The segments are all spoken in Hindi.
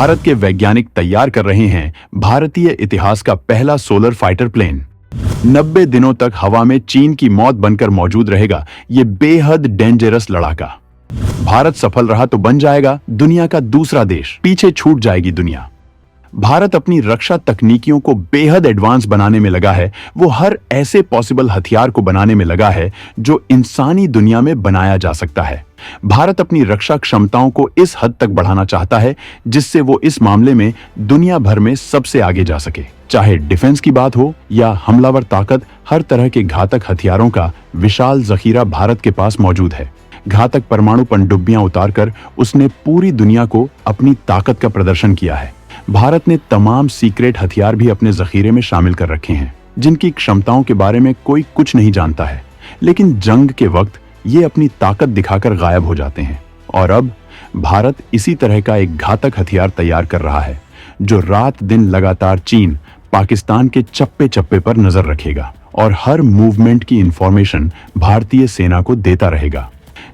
भारत के वैज्ञानिक तैयार कर रहे हैं भारतीय इतिहास का पहला सोलर फाइटर प्लेन। 90 दिनों तक हवा में चीन की मौत बनकर मौजूद रहेगा ये बेहद डेंजरस लड़ाका। भारत सफल रहा तो बन जाएगा दुनिया का दूसरा देश, पीछे छूट जाएगी दुनिया। भारत अपनी रक्षा तकनीकियों को बेहद एडवांस बनाने में लगा है। वो हर ऐसे पॉसिबल हथियार को बनाने में लगा है जो इंसानी दुनिया में बनाया जा सकता है। भारत अपनी रक्षा क्षमताओं को इस हद तक बढ़ाना चाहता है जिससे वो इस मामले में दुनिया भर में सबसे आगे जा सके। चाहे डिफेंस की बात हो या हमलावर ताकत, हर तरह के घातक हथियारों का विशाल जखीरा भारत के पास मौजूद है। घातक परमाणु पनडुब्बियां उतारकर उसने पूरी दुनिया को अपनी ताकत का प्रदर्शन किया है। भारत ने तमाम सीक्रेट हथियार भी अपने जखीरे में शामिल कर रखे हैं जिनकी क्षमताओं के बारे में कोई कुछ नहीं जानता है, लेकिन जंग के वक्त ये अपनी ताकत दिखाकर गायब हो जाते हैं। और अब भारत इसी तरह का एक घातक हथियार तैयार कर रहा है जो रात दिन लगातार चीन, पाकिस्तान के चप्पे चप्पे पर नजर रखेगा और हर मूवमेंट की इंफॉर्मेशन भारतीय सेना को देता रहेगा,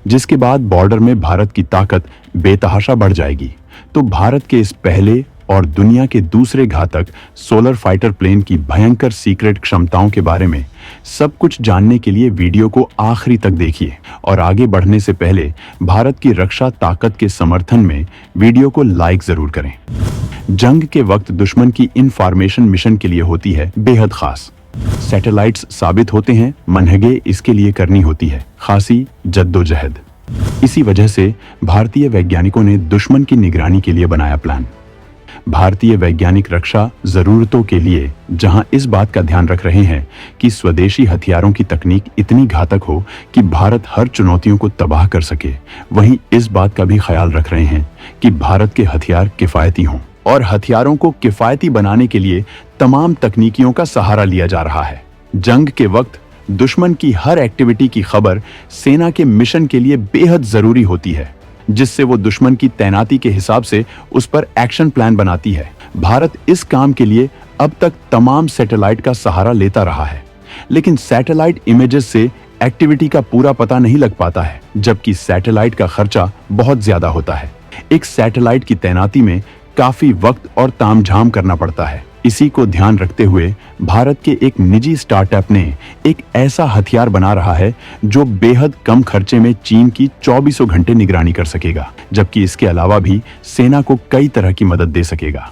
जिसके बाद बॉर्डर में भारत की ताकत बेतहाशा बढ़ जाएगी। तो भारत के इस पहले और दुनिया के दूसरे घातक सोलर फाइटर प्लेन की भयंकर सीक्रेट क्षमताओं के बारे में सब कुछ जानने के लिए वीडियो को आखिरी तक देखिए और आगे बढ़ने से पहले भारत की रक्षा ताकत के समर्थन में वीडियो को लाइक जरूर करें। जंग के वक्त दुश्मन की इनफॉर्मेशन मिशन के लिए होती है बेहद खास। सैटेलाइट्स साबित होते हैं, मनहगे इसके लिए करनी होती है खासी जद्दोजहद। इसी वजह से भारतीय वैज्ञानिकों ने दुश्मन की निगरानी के लिए बनाया प्लान। भारतीय वैज्ञानिक रक्षा जरूरतों के लिए जहां इस बात का ध्यान रख रहे हैं कि स्वदेशी हथियारों की तकनीक इतनी घातक हो कि भारत हर चुनौतियों को तबाह कर सके, वहीं इस बात का भी ख्याल रख रहे हैं कि भारत के हथियार किफायती हों। और हथियारों को किफायती बनाने के लिए तमाम तकनीकियों का सहारा लिया जा रहा है। जंग के वक्त दुश्मन की हर एक्टिविटी की खबर सेना के मिशन के लिए बेहद जरूरी होती है, जिससे वो दुश्मन की तैनाती के हिसाब से उस पर एक्शन प्लान बनाती है। भारत इस काम के लिए अब तक तमाम सैटेलाइट का सहारा लेता रहा है, लेकिन सैटेलाइट इमेजेस से एक्टिविटी का पूरा पता नहीं लग पाता है, जबकि सैटेलाइट का खर्चा बहुत ज्यादा होता है। एक सैटेलाइट की तैनाती में काफी वक्त और तामझाम करना पड़ता है। इसी को ध्यान रखते हुए भारत के एक निजी स्टार्टअप ने एक ऐसा हथियार बना रहा है जो बेहद कम खर्चे में चीन की 24 घंटे निगरानी कर सकेगा, जबकि इसके अलावा भी सेना को कई तरह की मदद दे सकेगा।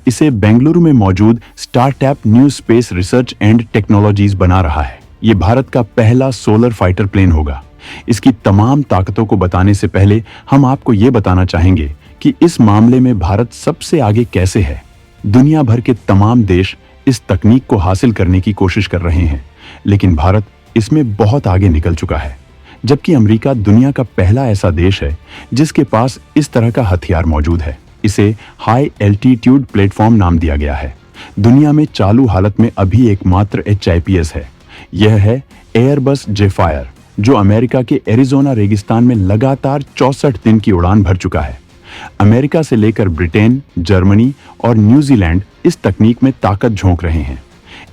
इसे बेंगलुरु में मौजूद startup new space research and technologies बना रहा है। ये भारत का पहला सोलर फाइटर प्लेन होगा। इसकी तमाम ताकतों को बताने से पहले हम आपको ये बताना चाहेंगे कि इस मामले में भारत सबसे आगे कैसे है। दुनिया भर के तमाम देश इस तकनीक को हासिल करने की कोशिश कर रहे हैं, लेकिन भारत इसमें बहुत आगे निकल चुका है, जबकि अमेरिका दुनिया का पहला ऐसा देश है जिसके पास इस तरह का हथियार मौजूद है। इसे हाई एल्टीट्यूड प्लेटफॉर्म नाम दिया गया है। दुनिया में चालू हालत में अभी एकमात्र HIPS है। यह है एयरबस जेफायर, जो अमेरिका के एरिजोना रेगिस्तान में लगातार 64 दिन की उड़ान भर चुका है। अमेरिका से लेकर ब्रिटेन, जर्मनी और न्यूजीलैंड इस तकनीक में ताकत झोंक रहे हैं।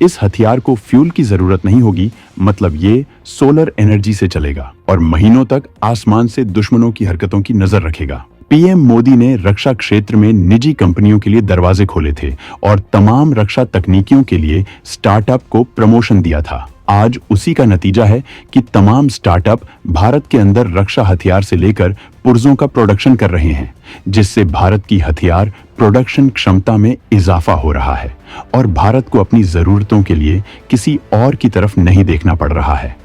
इस हथियार को फ्यूल की जरूरत नहीं होगी, मतलब ये सोलर एनर्जी से चलेगा और महीनों तक आसमान से दुश्मनों की हरकतों की नजर रखेगा। पीएम मोदी ने रक्षा क्षेत्र में निजी कंपनियों के लिए दरवाजे खोले थे और तमाम रक्षा तकनीकियों के लिए स्टार्टअप को प्रमोशन दिया था। आज उसी का नतीजा है कि तमाम स्टार्टअप भारत के अंदर रक्षा हथियार से लेकर पुर्जों का प्रोडक्शन कर रहे हैं, जिससे भारत की हथियार प्रोडक्शन क्षमता में इजाफा हो रहा है और भारत को अपनी जरूरतों के लिए किसी और की तरफ नहीं देखना पड़ रहा है।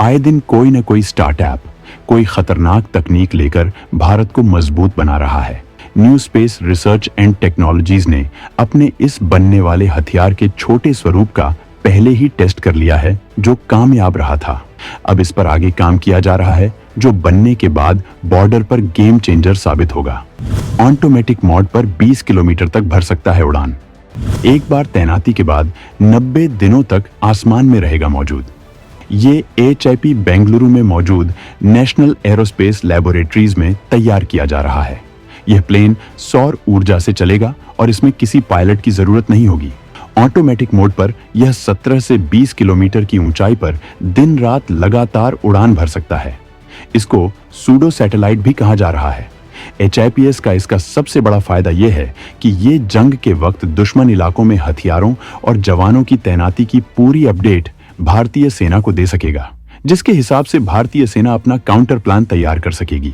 आए दिन कोई न कोई स्टार्टअप कोई खतरनाक तकनीक लेकर भारत को मजबूत बना रहा है। New space research and technologies ने अपने इस बनने वाले हथियार के छोटे स्वरूप का पहले ही टेस्ट कर लिया है, जो कामयाब रहा था। अब इस पर आगे काम किया जा रहा है, जो बनने के बाद बॉर्डर पर गेम चेंजर साबित होगा। ऑटोमेटिक मोड पर 20 किलोमीटर तक भर सकता है उड़ान। एक बार तैनाती के बाद 90 दिनों तक आसमान में रहेगा मौजूद। ये HIP बेंगलुरु में मौजूद नेशनल एरोस्पेस लैबोरेटरीज में तैयार किया जा रहा है। यह प्लेन सौर ऊर्जा से चलेगा और इसमें किसी पायलट की जरूरत नहीं होगी। ऑटोमेटिक मोड पर यह 17 से 20 किलोमीटर की ऊंचाई पर दिन रात लगातार उड़ान भर सकता है। इसको सूडो सैटेलाइट भी कहा जा रहा है। HIPS का इसका सबसे बड़ा फायदा यह है कि ये जंग के वक्त दुश्मन इलाकों में हथियारों और जवानों की तैनाती की पूरी अपडेट भारतीय सेना को दे सकेगा, जिसके हिसाब से भारतीय सेना अपना काउंटर प्लान तैयार कर सकेगी।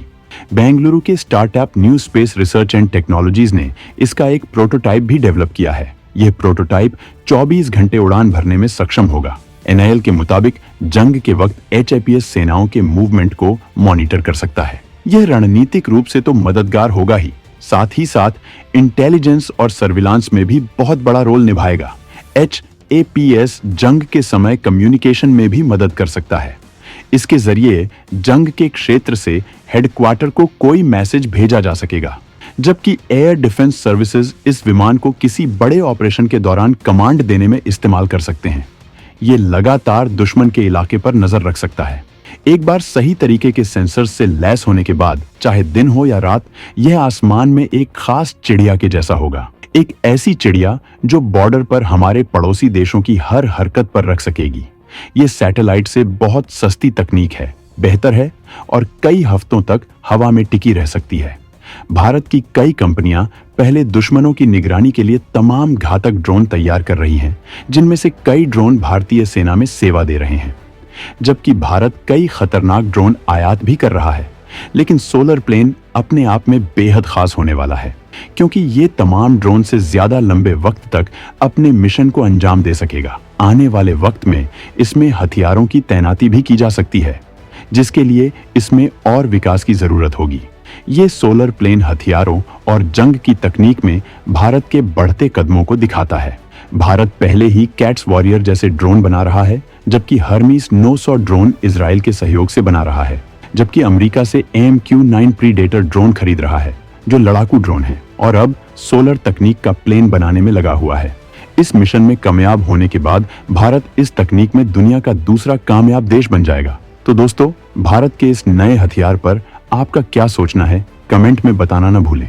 बेंगलुरु के startup new space research and technologies ने इसका एक प्रोटोटाइप भी डेवलप किया है। यह प्रोटोटाइप 24 घंटे उड़ान भरने में सक्षम होगा। NIL के मुताबिक जंग के वक्त HIPS सेनाओं के मूवमेंट को मॉनिटर कर सकता है। यह रणनीतिक रूप से तो मददगार होगा ही साथ इंटेलिजेंस और सर्विलांस में भी बहुत बड़ा रोल निभाएगा। HIPS जंग के समय कम्युनिकेशन में भी मदद कर सकता है। इसके जरिए जंग के क्षेत्र से हेडक्वार्टर को कोई मैसेज भेजा जा सकेगा, जबकि एयर डिफेंस सर्विसेज इस विमान को किसी बड़े ऑपरेशन के दौरान कमांड देने में इस्तेमाल कर सकते हैं। ये लगातार दुश्मन के इलाके पर नजर रख सकता है। एक बार सही तरीके के सेंसर्स से लैस होने के बाद, चाहे दिन हो या रात, यह आसमान में एक खास चिड़िया के जैसा होगा। एक ऐसी चिड़िया जो बॉर्डर पर हमारे पड़ोसी देशों की हर हरकत पर रख सकेगी। ये सैटेलाइट से बहुत सस्ती तकनीक है, बेहतर है और कई हफ्तों तक हवा में टिकी रह सकती है। भारत की कई कंपनियां पहले दुश्मनों की निगरानी के लिए तमाम घातक ड्रोन तैयार कर रही हैं, जिनमें से कई ड्रोन भारतीय सेना में सेवा दे रहे हैं, जबकि भारत कई खतरनाक ड्रोन आयात भी कर रहा है। लेकिन सोलर प्लेन अपने आप में बेहद खास होने वाला है, क्योंकि ये तमाम ड्रोन से ज्यादा लंबे वक्त तक अपने मिशन को अंजाम दे सकेगा। आने वाले वक्त में इसमें हथियारों की तैनाती भी की जा सकती है, जिसके लिए इसमें और विकास की जरूरत होगी। ये सोलर प्लेन हथियारों और जंग की तकनीक में भारत के बढ़ते कदमों को दिखाता है। भारत पहले ही कैट्स वॉरियर जैसे ड्रोन बना रहा है, जबकि हर्मीस 900 ड्रोन इजराइल के सहयोग से बना रहा है, जबकि अमेरिका से AMQ-9 प्रीडेटर ड्रोन खरीद रहा है, जो लड़ाकू ड्रोन है, और अब सोलर तकनीक का प्लेन बनाने में लगा हुआ है। इस मिशन में कामयाब होने के बाद भारत इस तकनीक में दुनिया का दूसरा कामयाब देश बन जाएगा। तो दोस्तों, भारत के इस नए हथियार पर आपका क्या सोचना है, कमेंट में बताना न भूलें।